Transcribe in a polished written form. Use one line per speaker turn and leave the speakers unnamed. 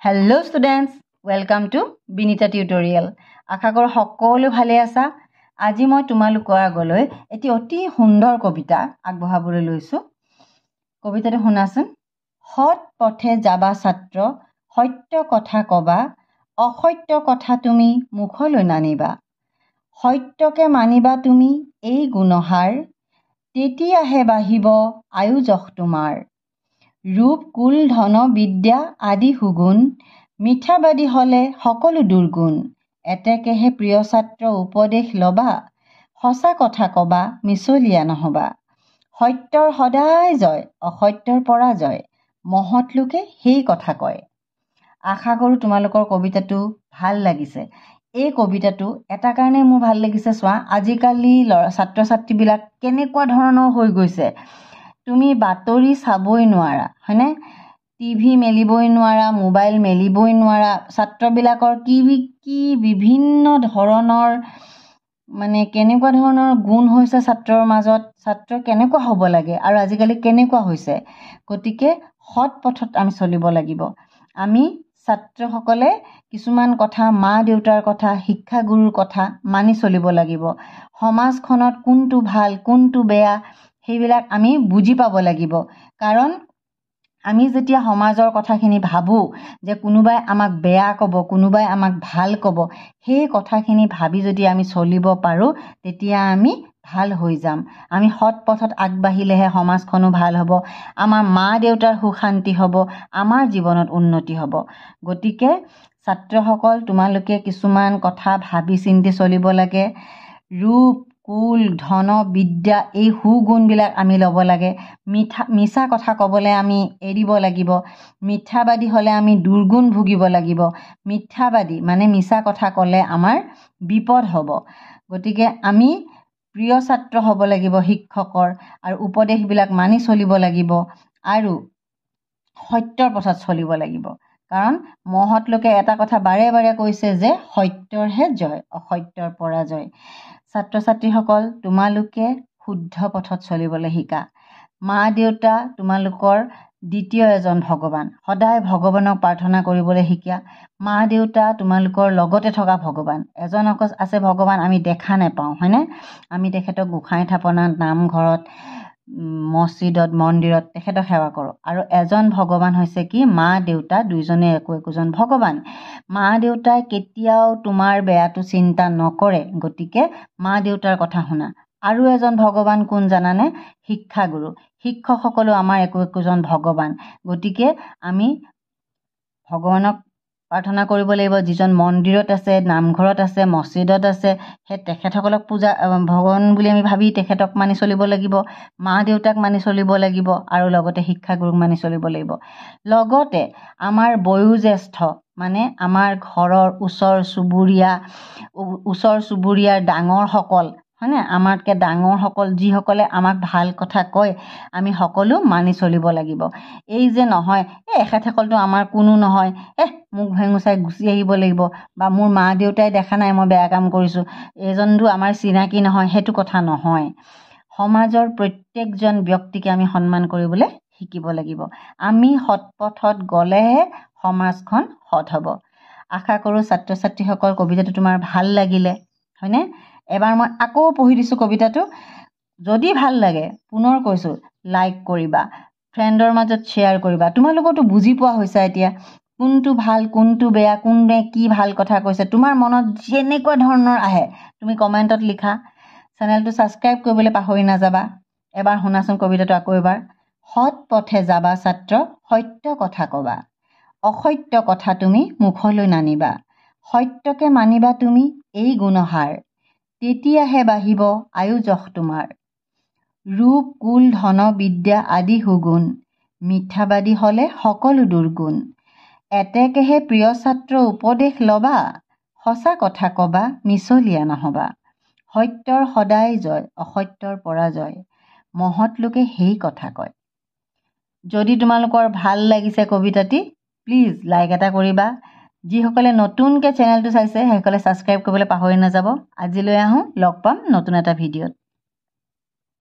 Hello students, welcome to Binita Tutorial. আশা কৰো সকলো ভালে আছা। আজি মই তোমালোকৰ আগলৈ এটি অতি সুন্দৰ কবিতা আগবঢ়াবলৈ লৈছো। কবিতাটো শুনাচোন। সৎ পথে যাবা ছাত্ৰ, সত্য কথা কবা, অসত্য কথা তুমি মুখলৈ নানিবা। সত্যকে মানিবা তুমি এই গুণহাৰ, তেতিয়াহে বাঢ়িব আয়ুযশ তোমাৰ। ৰূপ কুল ধন বিদ্যা আদি সুগুণ, মিঠাবাদী হলে সকলো দুৰ্গুণ। এতেকেহে প্ৰিয় ছাত্ৰ উপদেশ লবা, সঁচা কথা কবা মিছলীয়া নহবা। সত্যৰ সদায় জয়, অসত্যৰ পৰাজয়, মহৎ লোকে সেই কথা কয়। আশা কৰো তোমালোকৰ কবিতাটো ভাল লাগিছে। এই কবিতাটো এটা কাৰণে মোৰ ভাল লাগিছে, চোৱা আজিকালি ছাত্ৰ ছাত্ৰীবিলাক কেনেকুৱা ধৰণৰ হৈ গৈছে। তুমি বাতৰি চাবই নোৱাৰা, হয়নে? টিভি মেলিবই নোৱাৰা, মোবাইল মেলিবই নোৱাৰা। ছাত্ৰবিলাকৰ কি বিভিন্ন ধৰণৰ কেনেকুৱা ধৰণৰ গুণ হৈছে ছাত্ৰৰ মাজত, ছাত্ৰ কেনেকুৱা হ'ব লাগে আৰু আজিকালি কেনেকুৱা হৈছে। গতিকে সৎ পথত আমি চলিব লাগিব। আমি ছাত্ৰসকলে কিছুমান কথা, মা দেউতাৰ কথা, শিক্ষাগুৰুৰ কথা মানি চলিব লাগিব। সমাজখনত কোনটো ভাল কোনটো বেয়া সেইবিলাক আমি বুজি পাব লাগিব। কাৰণ আমি যেতিয়া সমাজৰ কথাখিনি ভাবোঁ যে কোনোবাই আমাক বেয়া ক'ব, কোনোবাই আমাক ভাল ক'ব, সেই কথাখিনি ভাবি যদি আমি চলিব পাৰোঁ তেতিয়া আমি ভাল হৈ যাম। আমি সৎ পথত আগবাঢ়িলেহে সমাজখনো ভাল হ'ব, আমাৰ মা দেউতাৰ সুখ শান্তি হ'ব, আমাৰ জীৱনত উন্নতি হ'ব। গতিকে ছাত্ৰসকল, তোমালোকে কিছুমান কথা ভাবি চিন্তি চলিব লাগে। ৰূপ কুল ধন বিদ্যা এই সুগুণবিলাক আমি ল'ব লাগে। মিছা কথা ক'বলৈ আমি এৰিব লাগিব। মিথ্যাবাদী হ'লে আমি দুৰ্গুণ ভুগিব লাগিব। মিথ্যাবাদী মিছা কথা ক'লে আমাৰ বিপদ হ'ব। গতিকে আমি প্ৰিয় ছাত্ৰ হ'ব লাগিব শিক্ষকৰ, আৰু উপদেশবিলাক মানি চলিব লাগিব আৰু সত্যৰ পথত চলিব লাগিব। কাৰণ মহৎ লোকে এটা কথা বাৰে বাৰে কৈছে যে সত্যৰহে জয়, অসত্যৰ পৰাজয়। ছাত্ৰ ছাত্ৰীসকল, তোমালোকে শুদ্ধ পথত চলিবলৈ শিকা। মা দেউতা তোমালোকৰ দ্বিতীয় এজন ভগৱান। সদায় ভগৱানক প্ৰাৰ্থনা কৰিবলৈ শিকা। মা দেউতা তোমালোকৰ লগতে থকা ভগৱান। এজন আছে ভগৱান আমি দেখা নাপাওঁ, হয়নে? আমি তেখেতক গোসাঁই থাপনাত, নামঘৰত, মছজিদত, মন্দিৰত তেখেতক সেৱা কৰোঁ। আৰু এজন ভগৱান হৈছে কি? মা দেউতা দুইজনে একোজন ভগৱান। মা দেউতাই কেতিয়াও তোমাৰ বেয়াটো চিন্তা নকৰে। গতিকে মা দেউতাৰ কথা শুনা। আৰু এজন ভগৱান কোন জানানে? শিক্ষাগুৰু। শিক্ষকসকলো আমাৰ একোজন ভগৱান। গতিকে আমি ভগৱানক প্ৰাৰ্থনা কৰিব লাগিব। যিজন মন্দিৰত আছে, নামঘৰত আছে, মছজিদত আছে, সেই তেখেতসকলক পূজা ভগৱান বুলি আমি ভাবি তেখেতক মানি চলিব লাগিব। মা দেউতাক মানি চলিব লাগিব আৰু লগতে শিক্ষাগুৰুক মানি চলিব লাগিব। লগতে আমাৰ বয়োজ্যেষ্ঠ আমাৰ ঘৰৰ ওচৰ চুবুৰীয়াৰ ডাঙৰসকল, হয়নে? আমাতকৈ ডাঙৰসকল যিসকলে আমাক ভাল কথা কয়, আমি সকলো মানি চলিব লাগিব। এই যে নহয় এখেতসকলতো আমাৰ কোনো নহয়, মোক ভেঙুচাই গুচি আহিব লাগিব, বা মোৰ মা দেউতাই দেখা নাই মই বেয়া কাম কৰিছোঁ, এজনটো আমাৰ চিনাকি নহয়, সেইটো কথা নহয়। সমাজৰ প্ৰত্যেকজন ব্যক্তিকে আমি সন্মান কৰিবলৈ শিকিব লাগিব। আমি সৎ পথত গ'লেহে সমাজখন সৎ হ'ব। আশা কৰোঁ ছাত্ৰ ছাত্ৰীসকল কবিতাটো তোমাৰ ভাল লাগিলে, হয়নে? এবাৰ মই আকৌ পঢ়ি দিছোঁ কবিতাটো। যদি ভাল লাগে পুনৰ কৈছোঁ লাইক কৰিবা, ফ্ৰেণ্ডৰ মাজত শ্বেয়াৰ কৰিবা। তোমালোকৰতো বুজি পোৱা হৈছে এতিয়া কোনটো ভাল কোনটো বেয়া, কোনে কি ভাল কথা কৈছে। তোমাৰ মনত যেনেকুৱা ধৰণৰ আহে তুমি কমেণ্টত লিখা। চেনেলটো ছাবস্ক্ৰাইব কৰিবলৈ পাহৰি নাযাবা। এবাৰ শুনাচোন কবিতাটো আকৌ এবাৰ। সৎ পথে যাবা ছাত্ৰ, সত্য কথা কবা, অসত্য কথা তুমি মুখলৈ নানিবা। সত্যকে মানিবা তুমি এই গুণহাৰ, তেতিয়াহে বাঢ়িব আয়ুযশ তোমাৰ। ৰূপ কুল ধন বিদ্যা আদি সুগুণ, মিথ্যাবাদী হলে সকলো দুৰ্গুণ। এতেকেহে প্ৰিয় ছাত্ৰ উপদেশ লবা, সঁচা কথা কবা মিছলীয়া নহবা। সত্যৰ সদায় জয়, অসত্যৰ পৰাজয়, মহৎ লোকে সেই কথা কয়। যদি তোমালোকৰ ভাল লাগিছে কবিতাটি, প্লিজ লাইক এটা কৰিবা। যিসকলে নতুনকৈ চেনেলটো চাইছে সেইসকলে ছাবস্ক্ৰাইব কৰিবলৈ পাহৰি নাযাব। আজিলৈ আহোঁ, লগ পাম নতুন এটা ভিডিঅ'ত।